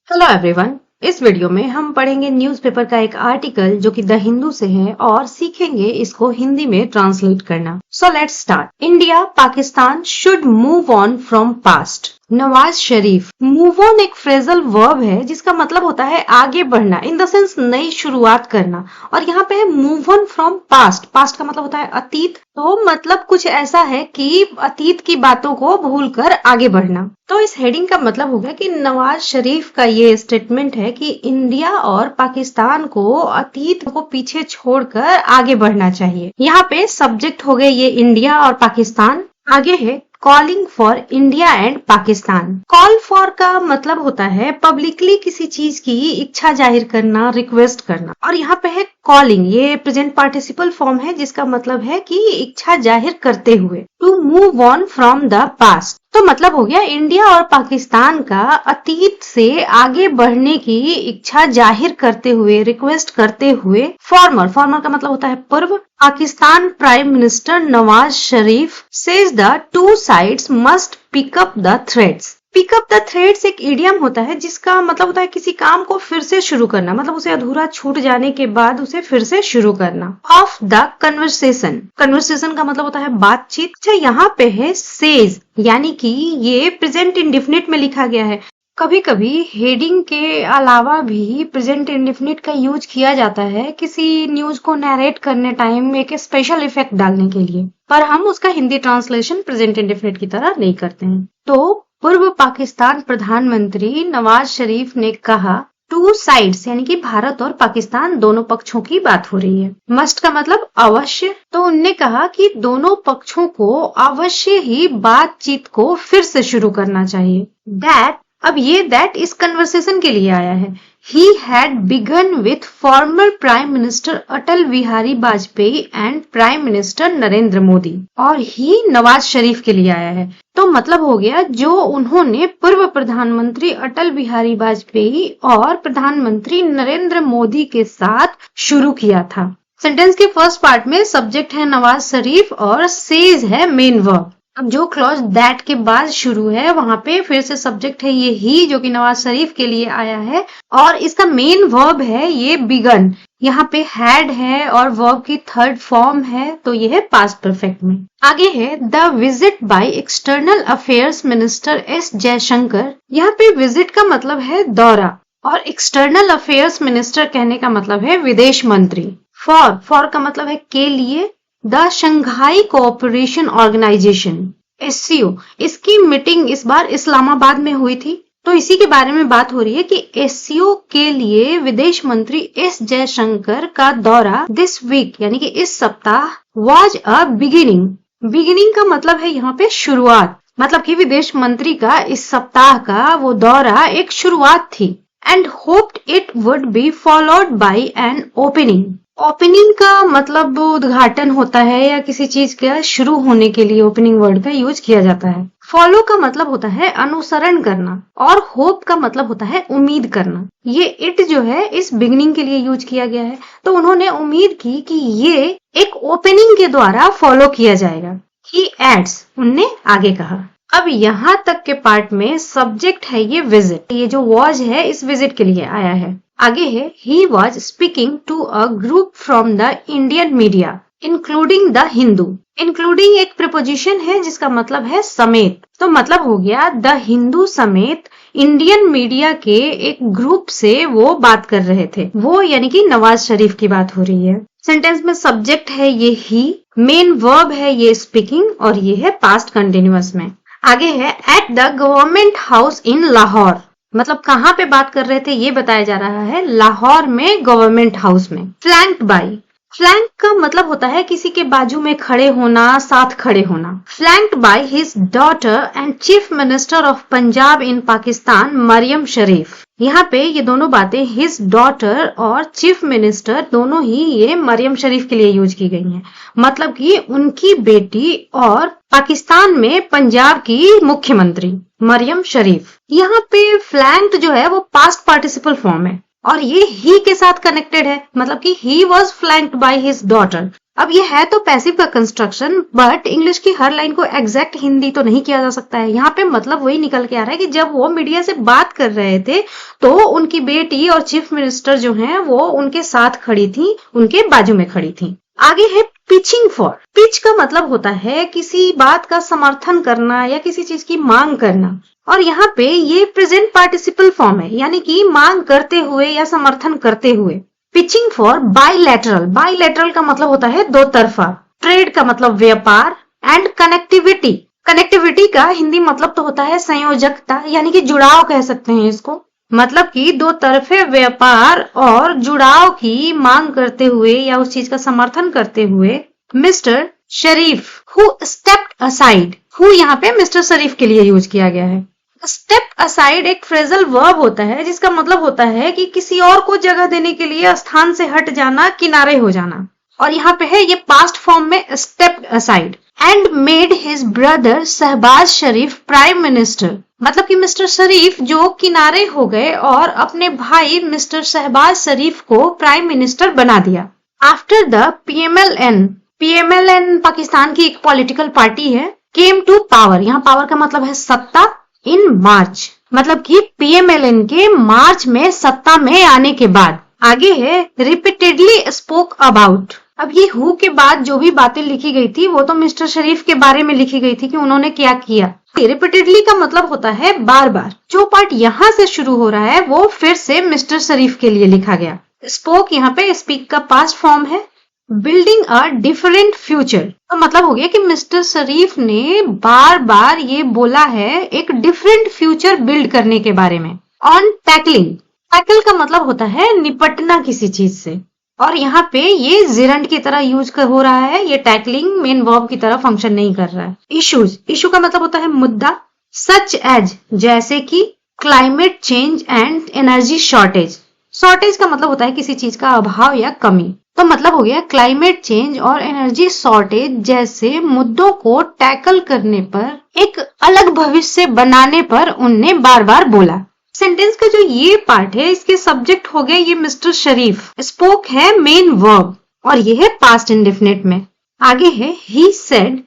Hello everyone. इस video में हम पढ़ेंगे न्यूज़पेपर का एक आर्टिकल जो कि द हिंदू से है और सीखेंगे इसको हिंदी में ट्रांसलेट करना। So let's start. India Pakistan should move on from past. Nawaz Sharif. Move on एक फ्रेजल वर्ब है जिसका मतलब होता है आगे बढ़ना, इन द सेंस नई शुरुआत करना। और यहाँ पे है move on from past. Past का मतलब होता है अतीत, तो मतलब कुछ ऐसा है कि अतीत की बातों को भूलकर आगे बढ़ना। तो इस हेडिंग का मतलब हो गया कि नवाज शरीफ का ये स्टेटमेंट है कि इंडिया और पाकिस्तान को अतीत को पीछे छोड़कर आगे बढ़ना चाहिए। यहाँ पे सब्जेक्ट हो गए ये इंडिया और पाकिस्तान। आगे है calling for India and Pakistan. Call for का मतलब होता है पब्लिकली किसी चीज की इच्छा जाहिर करना, रिक्वेस्ट करना। और यहाँ पे है कॉलिंग, ये प्रेजेंट पार्टिसिपल फॉर्म है जिसका मतलब है कि इच्छा जाहिर करते हुए। To move on from the past, तो मतलब हो गया इंडिया और पाकिस्तान का अतीत से आगे बढ़ने की इच्छा जाहिर करते हुए, रिक्वेस्ट करते हुए। फॉर्मर का मतलब होता है पूर्व। Pakistan prime minister Nawaz Sharif says the two sides must pick up the threads. Pick up the threads एक इडियम होता है जिसका मतलब होता है किसी काम को फिर से शुरू करना, मतलब उसे अधूरा छूट जाने के बाद उसे फिर से शुरू करना। ऑफ द कन्वर्सेशन, कन्वर्सेशन का मतलब होता है बातचीत। अच्छा, यहाँ पे है सेज, यानी कि ये प्रेजेंट इंडेफिनिट में लिखा गया है। कभी कभी हेडिंग के अलावा भी प्रेजेंट इंडेफिनिट का यूज किया जाता है किसी न्यूज को नरेट करने टाइम एक स्पेशल इफेक्ट डालने के लिए, पर हम उसका हिंदी ट्रांसलेशन प्रेजेंट इंडेफिनिट की तरह नहीं करते हैं। तो पूर्व पाकिस्तान प्रधानमंत्री नवाज शरीफ ने कहा टू साइड्स, यानी कि भारत और पाकिस्तान दोनों पक्षों की बात हो रही है। मस्ट का मतलब अवश्य, तो उनने कहा कि दोनों पक्षों को अवश्य ही बातचीत को फिर से शुरू करना चाहिए। दैट, अब ये दैट इस कन्वर्सेशन के लिए आया है। He had begun with former Prime Minister Atal Bihari Vajpayee and prime minister Narendra Modi, और ही नवाज शरीफ के लिए आया है। तो मतलब हो गया जो उन्होंने पूर्व प्रधानमंत्री अटल बिहारी वाजपेयी और प्रधानमंत्री नरेंद्र मोदी के साथ शुरू किया था। सेंटेंस के फर्स्ट पार्ट में सब्जेक्ट है नवाज शरीफ और सेज है मेन वर्ब। अब जो क्लॉज दैट के बाद शुरू है वहां पे फिर से सब्जेक्ट है ये ही, जो कि नवाज शरीफ के लिए आया है, और इसका मेन वर्ब है ये बिगन। यहाँ पे हैड है और वर्ब की थर्ड फॉर्म है, तो ये है पास्ट परफेक्ट में। आगे है the visit by external affairs minister S Jaishankar. यहाँ पे विजिट का मतलब है दौरा और एक्सटर्नल अफेयर्स मिनिस्टर कहने का मतलब है विदेश मंत्री। फॉर का मतलब है के लिए। The Shanghai Cooperation Organisation SCO, इसकी मीटिंग इस बार इस्लामाबाद में हुई थी, तो इसी के बारे में बात हो रही है कि SCO के लिए विदेश मंत्री एस जयशंकर का दौरा दिस वीक, यानी कि इस सप्ताह, वाज अ बिगिनिंग। बिगिनिंग का मतलब है यहाँ पे शुरुआत, मतलब कि विदेश मंत्री का इस सप्ताह का वो दौरा एक शुरुआत थी। And hoped it would be followed by an opening. Opening का मतलब उद्घाटन होता है या किसी चीज का शुरू होने के लिए ओपनिंग वर्ड का यूज किया जाता है। फॉलो का मतलब होता है अनुसरण करना, और होप का मतलब होता है उम्मीद करना। ये इट जो है इस बिगनिंग के लिए यूज किया गया है, तो उन्होंने उम्मीद की कि ये एक ओपनिंग के द्वारा फॉलो किया जाएगा। ही एड्स, उनने आगे कहा। अब यहाँ तक के पार्ट में सब्जेक्ट है ये विजिट, ये जो वॉज है इस विजिट के लिए आया है। आगे है ही was speaking to a group from the Indian media including the Hindu. Including एक प्रीपोजिशन है जिसका मतलब है समेत, तो मतलब हो गया द हिंदू समेत इंडियन मीडिया के एक ग्रुप से वो बात कर रहे थे। वो यानी कि नवाज शरीफ की बात हो रही है। सेंटेंस में सब्जेक्ट है ये ही, मेन वर्ब है ये स्पीकिंग, और ये है पास्ट कंटिन्यूअस में। आगे है at the government house in Lahore, मतलब कहाँ पे बात कर रहे थे ये बताया जा रहा है, लाहौर में गवर्नमेंट हाउस में। फ्लैंक्ड बाय, फ्लैंक का मतलब होता है किसी के बाजू में खड़े होना, साथ खड़े होना। Flanked by his daughter and chief minister of Punjab in Pakistan Maryam Sharif. यहाँ पे ये दोनों बातें हिज डॉटर और चीफ मिनिस्टर दोनों ही ये मरियम शरीफ के लिए यूज की गई हैं, मतलब कि उनकी बेटी और पाकिस्तान में पंजाब की मुख्यमंत्री मरियम शरीफ। यहाँ पे फ्लैंक्ड जो है वो पास्ट पार्टिसिपल फॉर्म है और ये ही के साथ कनेक्टेड है, मतलब कि he was flanked by his daughter. अब ये है तो पैसिव का कंस्ट्रक्शन, बट इंग्लिश की हर लाइन को एग्जैक्ट हिंदी तो नहीं किया जा सकता है। यहाँ पे मतलब वही निकल के आ रहा है कि जब वो मीडिया से बात कर रहे थे तो उनकी बेटी और चीफ मिनिस्टर जो हैं वो उनके साथ खड़ी थी, उनके बाजू में खड़ी थी। आगे है पिचिंग फॉर। पिच का मतलब होता है किसी बात का समर्थन करना या किसी चीज की मांग करना, और यहाँ पे ये प्रेजेंट पार्टिसिपल फॉर्म है, यानी कि मांग करते हुए या समर्थन करते हुए। Pitching for bilateral. बाइलैटरल का मतलब होता है दो तरफा। ट्रेड का मतलब व्यापार, एंड कनेक्टिविटी। कनेक्टिविटी का हिंदी मतलब तो होता है संयोजकता, यानी कि जुड़ाव कह सकते हैं इसको। मतलब कि दो तरफे व्यापार और जुड़ाव की मांग करते हुए या उस चीज का समर्थन करते हुए mister Sharif who stepped aside. Who यहाँ पे मिस्टर शरीफ के लिए यूज किया गया है। स्टेप असाइड एक फ्रेजल वर्ब होता है जिसका मतलब होता है कि किसी और को जगह देने के लिए स्थान से हट जाना, किनारे हो जाना। और यहाँ पे है ये पास्ट फॉर्म में stepped aside. And made his brother Shahbaz Sharif prime minister. मतलब कि मिस्टर शरीफ जो किनारे हो गए और अपने भाई मिस्टर शहबाज शरीफ को प्राइम मिनिस्टर बना दिया। After the PMLN। PMLN Pakistan की एक पॉलिटिकल पार्टी है। Came to power. यहाँ पावर का मतलब है सत्ता। इन मार्च, मतलब कि PMLN के मार्च में सत्ता में आने के बाद। आगे है रिपीटेडली स्पोक अबाउट। अब ये हु के बाद जो भी बातें लिखी गई थी वो तो मिस्टर शरीफ के बारे में लिखी गई थी कि उन्होंने क्या किया। रिपीटेडली का मतलब होता है बार बार। जो पार्ट यहाँ से शुरू हो रहा है वो फिर से मिस्टर शरीफ के लिए लिखा गया। स्पोक यहाँ पे स्पीक का पास्ट फॉर्म है। बिल्डिंग अ डिफरेंट फ्यूचर तो मतलब हो गया कि मिस्टर शरीफ ने बार बार ये बोला है एक डिफरेंट फ्यूचर बिल्ड करने के बारे में। On tackling. टैकल का मतलब होता है निपटना किसी चीज से, और यहाँ पे ये जिरंड की तरह यूज हो रहा है। ये टैकलिंग मेन वर्ब की तरह फंक्शन नहीं कर रहा है। इश्यूज। इशू का मतलब होता है मुद्दा। सच एज जैसे कि climate change and energy shortage. Shortage का मतलब होता है किसी चीज का अभाव या कमी। तो मतलब हो गया क्लाइमेट चेंज और एनर्जी शॉर्टेज जैसे मुद्दों को टैकल करने पर, एक अलग भविष्य बनाने पर उनने बार बार बोला। सेंटेंस का जो ये पार्ट है इसके सब्जेक्ट हो गए ये मिस्टर शरीफ। स्पोक है मेन वर्ब और ये है पास्ट इंडेफिनिट में। आगे है he said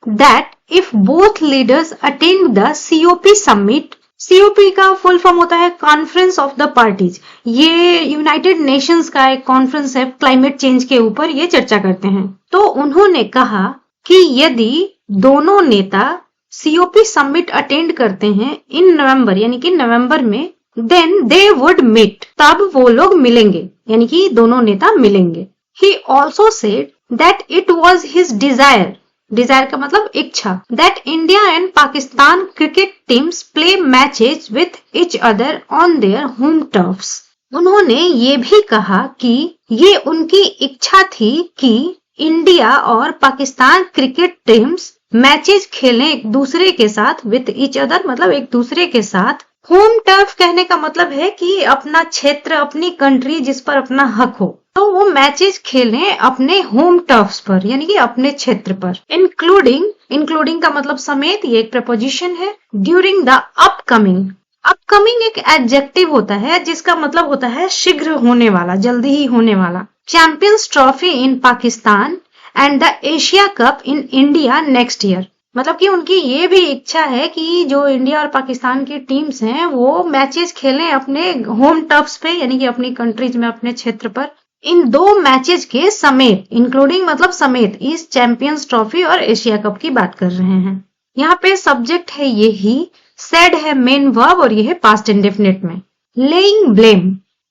that if both leaders attend the COP summit. COP का फुल फॉर्म होता है कॉन्फ्रेंस ऑफ द पार्टीज। ये यूनाइटेड नेशंस का एक कॉन्फ्रेंस है क्लाइमेट चेंज के ऊपर, ये चर्चा करते हैं। तो उन्होंने कहा कि यदि दोनों नेता COP समिट अटेंड करते हैं इन नवंबर, यानी कि नवंबर में, देन दे वुड मीट, तब वो लोग मिलेंगे, यानी कि दोनों नेता मिलेंगे। He also said that it was his desire. Desire का मतलब इच्छा। That India and Pakistan cricket teams play matches with each other on their home turfs. उन्होंने ये भी कहा कि ये उनकी इच्छा थी कि इंडिया और पाकिस्तान क्रिकेट टीम्स मैचेज खेलें एक दूसरे के साथ। विथ इच अदर मतलब एक दूसरे के साथ। होम टर्फ कहने का मतलब है कि अपना क्षेत्र, अपनी कंट्री जिस पर अपना हक हो, तो वो मैचेस खेलें अपने होम टर्फ्स पर, यानी कि अपने क्षेत्र पर। इंक्लूडिंग का मतलब समेत, ये एक प्रपोजिशन है। During the upcoming. अपकमिंग एक एडजेक्टिव होता है जिसका मतलब होता है शीघ्र होने वाला, जल्दी ही होने वाला। Champions trophy in Pakistan and the Asia cup in India next year. मतलब कि उनकी ये भी इच्छा है कि जो इंडिया और पाकिस्तान की टीम्स हैं वो मैचेस खेलें अपने होम टर्फ्स पे, यानी कि अपनी कंट्रीज में, अपने क्षेत्र पर। इन दो मैचेस के समेत, इंक्लूडिंग मतलब समेत, इस चैंपियंस ट्रॉफी और एशिया कप की बात कर रहे हैं। यहाँ पे सब्जेक्ट है ये ही, सेड है मेन वर्ब और ये है पास्ट इंडेफिनिट में। Laying blame.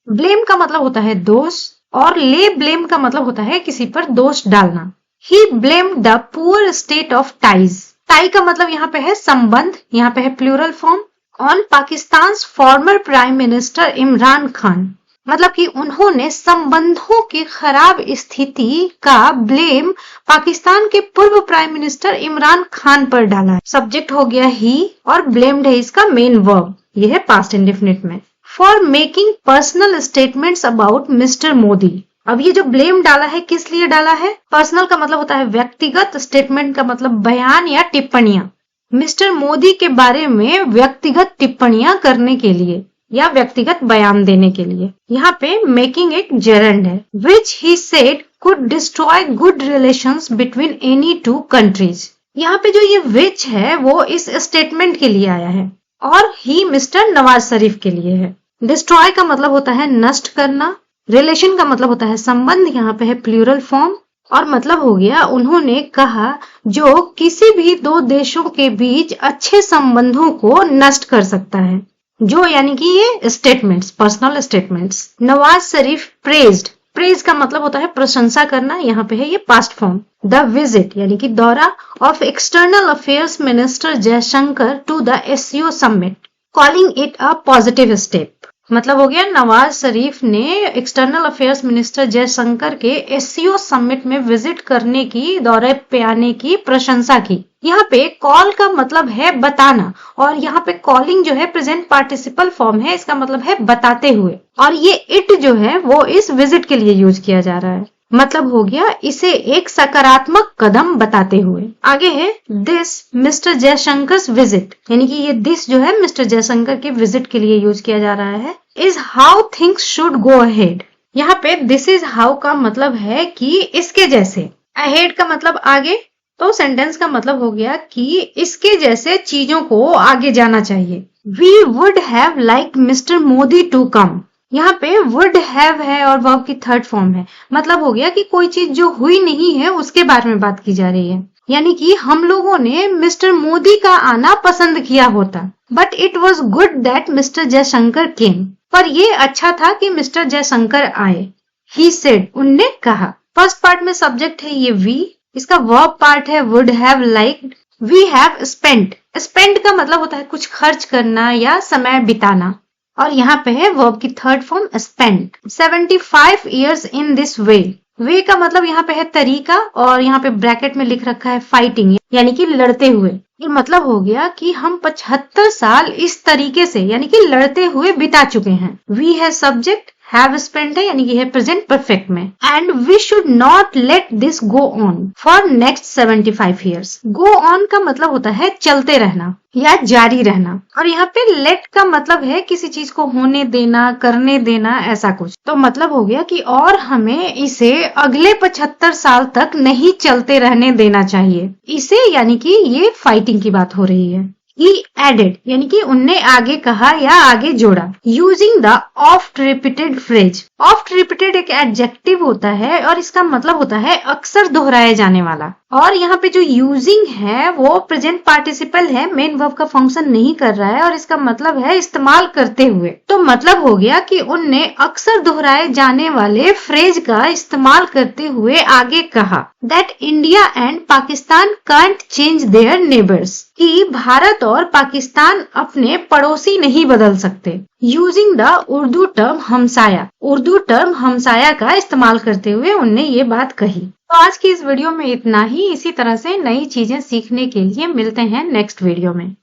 ब्लेम का मतलब होता है दोष और ले ब्लेम का मतलब होता है किसी पर दोष डालना। He blamed the poor state of ties. Tie का मतलब यहाँ पे है संबंध, यहाँ पे है plural form. On Pakistan former prime minister Imran Khan. मतलब कि उन्होंने संबंधों की खराब स्थिति का ब्लेम पाकिस्तान के पूर्व प्राइम मिनिस्टर इमरान खान पर डाला। सब्जेक्ट हो गया ही और ब्लेम्ड है इसका मेन वर्ब, यह है पास्ट इंडेफिनिट में। For making personal statements about mister Modi. अब ये जो ब्लेम डाला है किस लिए डाला है? पर्सनल का मतलब होता है व्यक्तिगत, स्टेटमेंट का मतलब बयान या टिप्पणियां। मिस्टर मोदी के बारे में व्यक्तिगत टिप्पणियां करने के लिए। या व्यक्तिगत बयान देने के लिए। यहाँ पे मेकिंग एक जेरेंड है, which he said could destroy good relations between any two countries. यहाँ पे जो ये विच है वो इस स्टेटमेंट के लिए आया है और ही मिस्टर नवाज शरीफ के लिए है। डिस्ट्रॉय का मतलब होता है नष्ट करना, रिलेशन का मतलब होता है संबंध, यहाँ पे है प्लूरल फॉर्म, और मतलब हो गया उन्होंने कहा जो किसी भी दो देशों के बीच अच्छे संबंधों को नष्ट कर सकता है। जो यानी कि ये statements, personal statements. Nawaz Sharif praised, praise का मतलब होता है प्रशंसा करना, यहाँ पे है ये पास्ट फॉर्म। द विजिट यानी कि दौरा of external affairs minister Jaishankar to the SCO summit, calling it a positive step. मतलब हो गया नवाज शरीफ ने एक्सटर्नल अफेयर्स मिनिस्टर जयशंकर के SCO समिट में विजिट करने की, दौरे पे आने की प्रशंसा की। यहाँ पे कॉल का मतलब है बताना और यहाँ पे कॉलिंग जो है प्रेजेंट पार्टिसिपल फॉर्म है, इसका मतलब है बताते हुए, और ये इट जो है वो इस विजिट के लिए यूज किया जा रहा है। मतलब हो गया इसे एक सकारात्मक कदम बताते हुए। आगे है दिस मिस्टर जयशंकर विजिट, यानी कि ये दिस जो है मिस्टर जयशंकर के विजिट के लिए यूज किया जा रहा है। Is how things should go ahead, यहाँ पे दिस इज हाउ का मतलब है कि इसके जैसे, अहेड का मतलब आगे, तो सेंटेंस का मतलब हो गया कि इसके जैसे चीजों को आगे जाना चाहिए। We would have like mister Modi to come, यहाँ पे वुड हैव है और वर्ब की थर्ड फॉर्म है। मतलब हो गया कि कोई चीज जो हुई नहीं है उसके बारे में बात की जा रही है, यानी कि हम लोगों ने मिस्टर मोदी का आना पसंद किया होता, but it was good that mister Jaishankar came, पर ये अच्छा था कि मिस्टर जयशंकर आए। ही सेड, उनने कहा। फर्स्ट पार्ट में सब्जेक्ट है ये वी, इसका वर्ब पार्ट है would have liked. We have spent, spend का मतलब होता है कुछ खर्च करना या समय बिताना, और यहाँ पे है वर्ब की third form spent. 75 years in this way, way का मतलब यहाँ पे है तरीका, और यहाँ पे ब्रैकेट में लिख रखा है फाइटिंग, यानी कि लड़ते हुए। ये मतलब हो गया कि हम 75 साल इस तरीके से यानी कि लड़ते हुए बिता चुके हैं। वी है सब्जेक्ट, हैव स्पेंट है यानी कि है प्रेजेंट परफेक्ट में। And we should not let this go on for next 75 years। Go on का मतलब होता है चलते रहना या जारी रहना, और यहाँ पे लेट का मतलब है किसी चीज को होने देना, करने देना, ऐसा कुछ। तो मतलब हो गया कि और हमें इसे अगले 75 साल तक नहीं चलते रहने देना चाहिए इसे, यानी कि ये फाइटिंग की बात हो रही है। He added यानी कि उनने आगे कहा या आगे जोड़ा। Using the oft repeated phrase, oft repeated एक एडजेक्टिव होता है और इसका मतलब होता है अक्सर दोहराए जाने वाला, और यहाँ पे जो यूजिंग है वो प्रेजेंट पार्टिसिपल है, मेन वर्ब का फंक्शन नहीं कर रहा है, और इसका मतलब है इस्तेमाल करते हुए। तो मतलब हो गया कि उनने अक्सर दोहराए जाने वाले फ्रेज का इस्तेमाल करते हुए आगे कहा that India and Pakistan can't change their neighbours, कि भारत और पाकिस्तान अपने पड़ोसी नहीं बदल सकते। यूजिंग द उर्दू टर्म हमसाया, उर्दू टर्म हमसाया का इस्तेमाल करते हुए उनने ये बात कही। तो आज की इस वीडियो में इतना ही। इसी तरह से नई चीजें सीखने के लिए मिलते हैं नेक्स्ट वीडियो में।